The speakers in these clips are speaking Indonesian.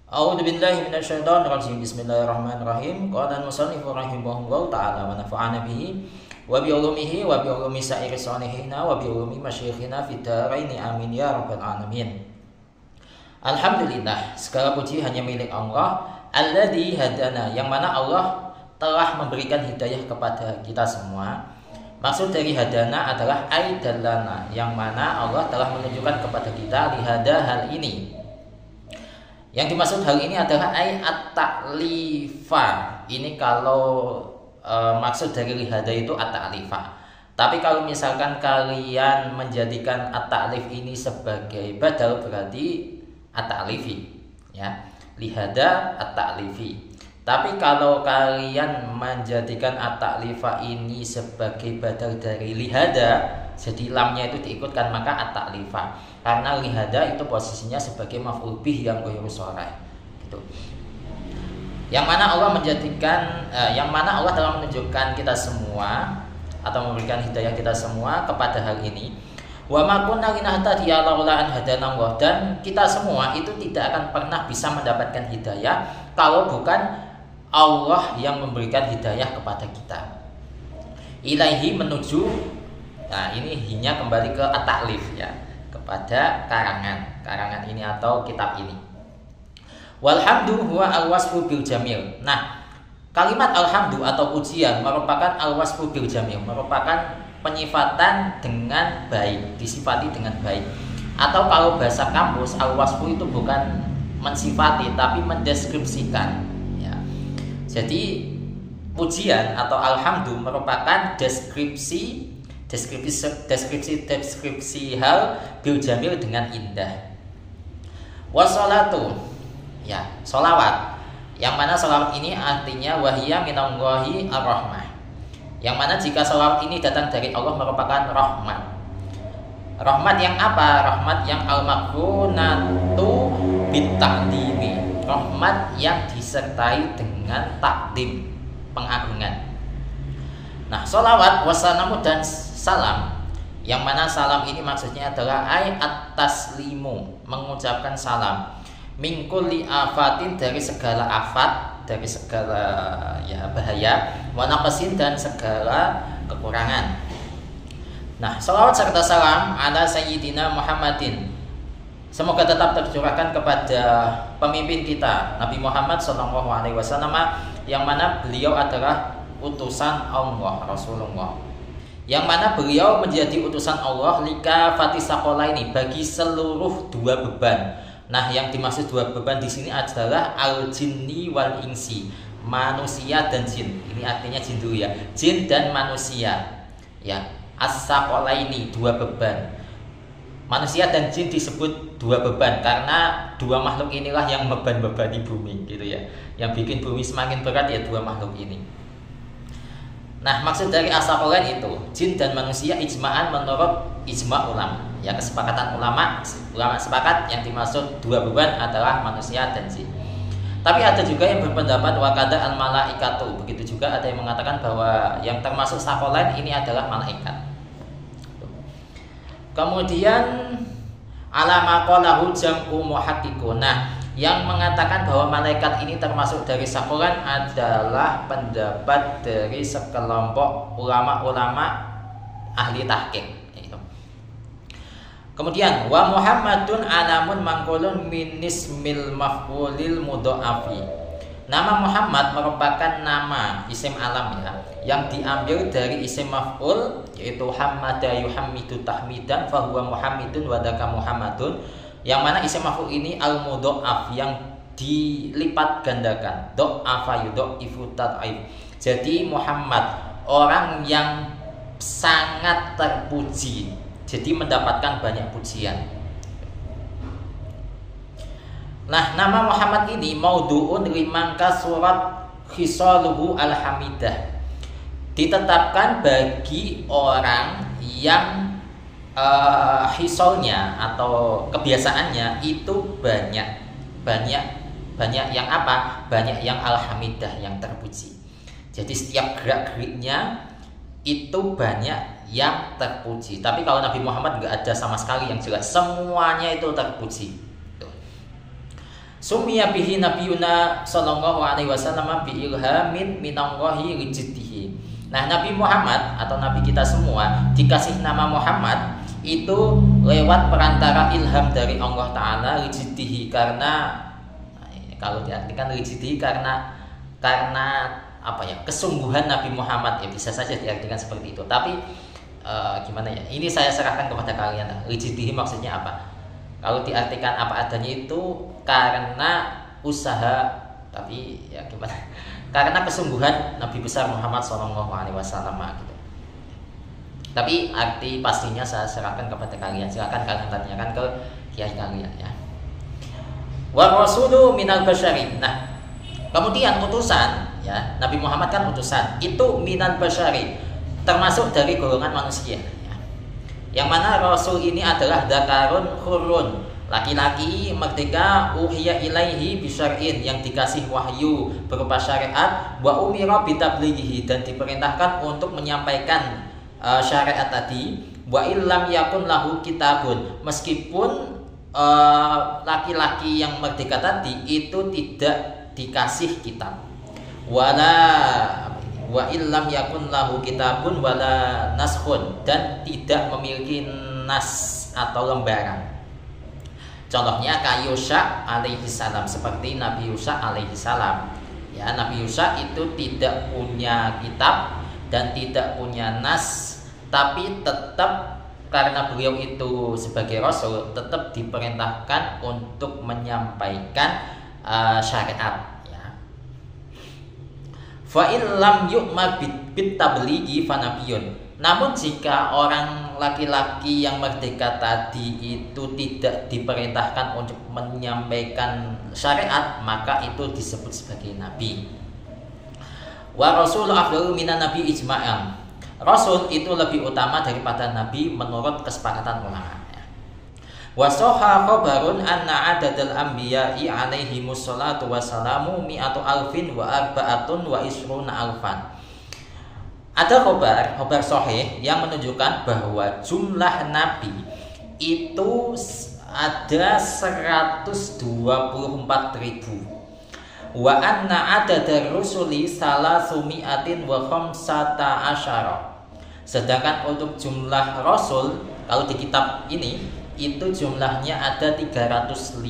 A'udzu billahi minasyaitonir rajim. Bismillahirrahmanirrahim. Qala al-musannifu rahimahullahu ta'ala wa nafa'ana bihi wa bi ulumihi wa bi ulumi sa'iri salihina wa bi ulumi masyayikhina fid dharaini amin ya rabbal alamin. Alhamdulillah, segala puji hanya milik Allah alladzi hadana, yang mana Allah telah memberikan hidayah kepada kita semua. Maksud dari hadana adalah aidallana, yang mana Allah telah menunjukkan kepada kita lihada hal ini. Yang dimaksud hal ini adalah at-ta'lifa. Ini kalau maksud dari lihada itu at-ta'lifa. Tapi kalau misalkan kalian menjadikan at-ta'lif ini sebagai badal, berarti at-ta'lifi, ya. Lihada at-ta'lifi. Tapi kalau kalian menjadikan at-ta'lifa ini sebagai badal dari lihada, jadi lamnya itu diikutkan, maka at-ta'lifa. Karena lihada itu posisinya sebagai maf'ul bih yang ghairu sharih, gitu. Yang mana Allah telah menunjukkan kita semua atau memberikan hidayah kita semua kepada hal ini. Wa ma kunna linahtadiya laula an hadana Allah, dan kita semua itu tidak akan pernah bisa mendapatkan hidayah kalau bukan Allah yang memberikan hidayah kepada kita. Ilaihi, menuju. Nah, ini hinya kembali ke at-ta'lif, ya, kepada karangan ini atau kitab ini. Walhamdu huwa al-wasfu bil jamil. Nah, kalimat alhamdu atau pujian merupakan al-wasfu bil jamil, merupakan penyifatan dengan baik, disifati dengan baik. Atau kalau bahasa kampus, al-wasfu itu bukan mensifati tapi mendeskripsikan, ya. Jadi pujian atau alhamdu merupakan deskripsi hal bil jamil dengan indah. Wassalatu, ya, sholawat, yang mana sholawat ini artinya wahiyya minallahi ar-rahmah, yang mana jika sholawat ini datang dari Allah merupakan rahmat. Rahmat yang apa? Rahmat yang al-makrunatu bit-ta'dimi, rahmat yang disertai dengan takdim, pengagungan. Nah, sholawat wassalamu dan salam, yang mana salam ini maksudnya adalah at-taslimu, mengucapkan salam, min kulli afatin, dari segala afat, dari segala, ya, bahaya, wa naqsin, dan segala kekurangan. Nah, sholawat serta salam ala sayyidina Muhammadin, semoga tetap tercurahkan kepada pemimpin kita Nabi Muhammad SAW, yang mana beliau adalah utusan Allah, Rasulullah, yang mana beliau menjadi utusan Allah lika fatisakola ini, bagi seluruh dua beban. Nah, yang dimaksud dua beban di sini adalah al-jinni wal insi, manusia dan jin. Ini artinya jin dulu, ya, jin dan manusia, ya. As-sakola ini dua beban. Manusia dan jin disebut dua beban karena dua makhluk inilah yang beban-bebani bumi, gitu, ya. Yang bikin bumi semakin berat, ya, dua makhluk ini. Nah, maksud dari as-saqalain itu jin dan manusia ijma'an menurut ijma' ulama, ya, kesepakatan ulama sepakat yang dimaksud dua beban adalah manusia dan jin. Tapi ada juga yang berpendapat wakada al-malaikatu, begitu juga ada yang mengatakan bahwa yang termasuk saqalain ini adalah malaikat. Kemudian alama qalahu jam'u muhaqqiqun. Nah, yang mengatakan bahwa malaikat ini termasuk dari saqalain adalah pendapat dari sekelompok ulama-ulama ahli tahqiq. Kemudian wa Muhammadun alamun mangkulun min ismil maf'ulil mudha'afi. Nama Muhammad merupakan nama isim alam, ya, yang diambil dari isim maf'ul, yaitu hamada yuhammidu tahmidan fahuwa muhammidun wadaka muhammadun, yang mana isim maf'ul ini al-mudha'af, yang dilipat gandakan, do'afa yudha'ifu tad'if. Jadi Muhammad, orang yang sangat terpuji, jadi mendapatkan banyak pujian. Nah, nama Muhammad ini maudu'un liman kasurat khisaluhu al-hamidah, ditetapkan bagi orang yang hisolnya atau kebiasaannya itu banyak yang apa? Banyak yang alhamidah, yang terpuji. Jadi setiap gerak-geriknya itu banyak yang terpuji. Tapi kalau Nabi Muhammad nggak ada sama sekali yang jelas, semuanya itu terpuji. Summiya bihi nabiyuna sallallahu alaihi wasallam bi ilhamin minallahi rijtihi. Nah, Nabi Muhammad atau Nabi kita semua dikasih nama Muhammad itu lewat perantara ilham dari Allah Ta'ala rijtihi, karena kalau diartikan rijtihi karena apa ya, kesungguhan Nabi Muhammad, ya bisa saja diartikan seperti itu. Tapi gimana ya? Ini saya serahkan kepada kalian. Rijtihi maksudnya apa? Kalau diartikan apa adanya itu karena usaha, tapi ya gimana? Karena kesungguhan Nabi besar Muhammad SAW gitu. Tapi arti pastinya saya serahkan kepada kalian. Silakan kalian tanyakan ke kiai kalian ya. Wa rasulu minal basyari. Nah, kemudian utusan ya, Nabi Muhammad kan utusan, itu minal basyari, termasuk dari golongan manusia. Yang mana Rasul ini adalah dakarun hurun, laki-laki merdeka, uhiya ilaihi bisyar'in, yang dikasih wahyu berupa syariat, wa umira bitablighihi, dan diperintahkan untuk menyampaikan syariat tadi, wa illam yakun lahu kitabun, meskipun laki-laki yang merdeka tadi itu tidak dikasih kitab, wa illam yakun lahu kitabun wala naskhun, dan tidak memiliki nas atau lembaran. Contohnya kayak Yusha alaihi salam, seperti Nabi Yusha alaihi salam. Ya, Nabi Yusha itu tidak punya kitab dan tidak punya nas, tapi tetap karena beliau itu sebagai rasul tetap diperintahkan untuk menyampaikan syariat. Fa in lam yu'mar bit tablighi fa nabiyun. Namun jika orang laki-laki yang merdeka tadi itu tidak diperintahkan untuk menyampaikan syariat, maka itu disebut sebagai nabi. Wa rasul afdalu minan nabi ijma'an. Rasul itu lebih utama daripada nabi menurut kesepakatan ulama. Wa sahha khabarun anna adadal anbiya'i alaihi musallatu wassalamu mi'atu alfin wa arba'atun wa isruna alfan. Ada khabar sahih yang menunjukkan bahwa jumlah nabi itu ada 124.000. Wa anna adadar rusuli salasumi'atin wa khamsata asyara. Sedangkan untuk jumlah rasul, kalau di kitab ini itu jumlahnya ada 315.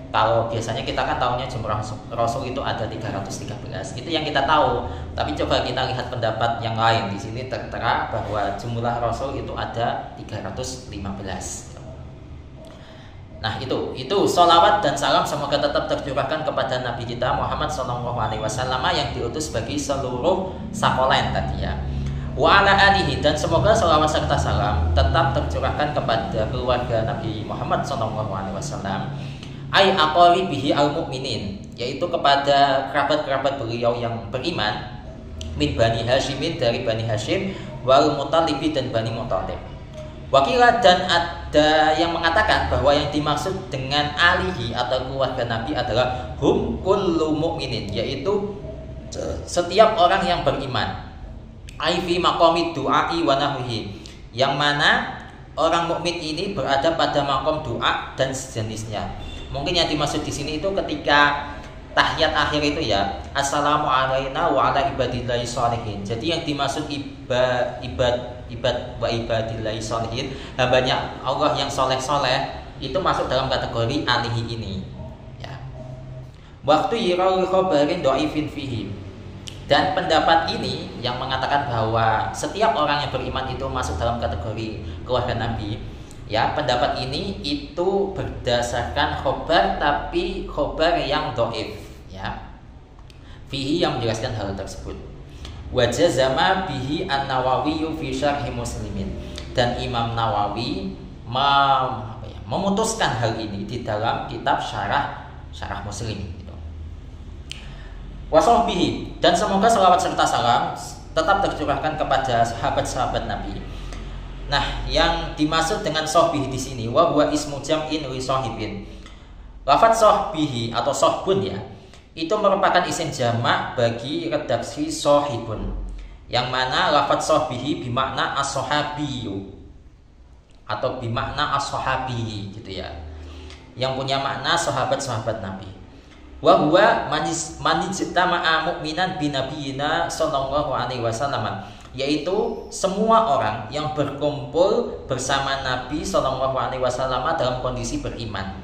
Kalau biasanya kita kan tahunya jumlah rasul itu ada 313. Itu yang kita tahu. Tapi coba kita lihat pendapat yang lain. Di sini tertera bahwa jumlah rasul itu ada 315. Nah, itu sholawat dan salam semoga tetap tercurahkan kepada Nabi kita Muhammad SAW yang diutus bagi seluruh sakolen tadi ya. Wa ala alihi, dan semoga sholawat serta salam tetap tercurahkan kepada keluarga Nabi Muhammad SAW, ai aqaribihi al-mu'minin, yaitu kepada kerabat-kerabat beliau yang beriman, min Bani Hashimin, dari Bani Hashim, wal Mutalibi, dan Bani Mutalib. Wakilah, dan ada yang mengatakan bahwa yang dimaksud dengan alihi atau keluarga Nabi adalah hum kullu mu'minin, yaitu setiap orang yang beriman. Aifi maqamid du'ai wa nahwihi, yang mana orang mukmin ini berada pada makom doa dan sejenisnya. Mungkin yang dimaksud di sini itu ketika tahiyat akhir itu ya, assalamu alaina wa ala ibadillahi sholihin. Jadi yang dimaksud ibadillahi sholihin, hambanya Allah yang soleh itu masuk dalam kategori alihi ini ya. Waktu yirau khabarin dhaifin fihi. Dan pendapat ini yang mengatakan bahwa setiap orang yang beriman itu masuk dalam kategori keluarga Nabi, ya, pendapat ini itu berdasarkan khobar, tapi khobar yang dhaif ya. Fihi, yang menjelaskan hal tersebut. Wa jazama bihi an-Nawawi fi syarh Muslimin, dan Imam Nawawi memutuskan hal ini di dalam kitab syarah Muslim. Wasahbihi, dan semoga salawat serta salam tetap tercurahkan kepada sahabat-sahabat Nabi. Nah, yang dimaksud dengan sahbih di sini wa huwa ismu jam'in li sahibin. Lafaz sahbihi atau sahbun ya, itu merupakan isim jamak bagi redaksi sahibun, yang mana lafaz sahbihi bimakna as-sahabiyyu atau bimakna as-sahabi gitu ya. yang punya makna sahabat-sahabat Nabi. Wa huwa manijtama'a mu'minan bi nabiyina sallallahu alaihi wasallam, yaitu semua orang yang berkumpul bersama Nabi sallallahu alaihi wasallam dalam kondisi beriman.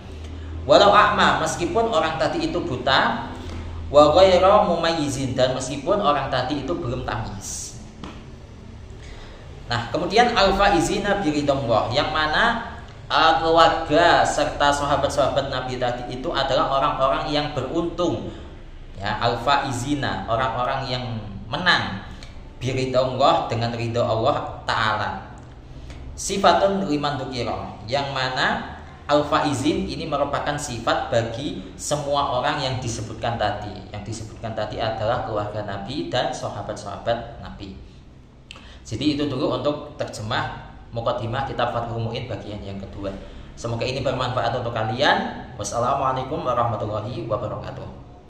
Walau a'ma, meskipun orang tadi itu buta, wa ghairu mumayyizin, dan meskipun orang tadi itu belum tamyiz. Nah, kemudian al-faizina biridallah, yang mana keluarga serta sahabat-sahabat Nabi tadi itu adalah orang-orang yang beruntung. Ya, al-faizina, orang-orang yang menang biridallah, dengan ridha Allah Ta'ala. Sifatun liman dzukira, yang mana al-faizin ini merupakan sifat bagi semua orang yang disebutkan tadi. Yang disebutkan tadi adalah keluarga Nabi dan sahabat-sahabat Nabi. Jadi itu dulu untuk terjemah Muqaddimah kitab Fathul Mu'in bagian yang kedua. Semoga ini bermanfaat untuk kalian. Wassalamualaikum warahmatullahi wabarakatuh.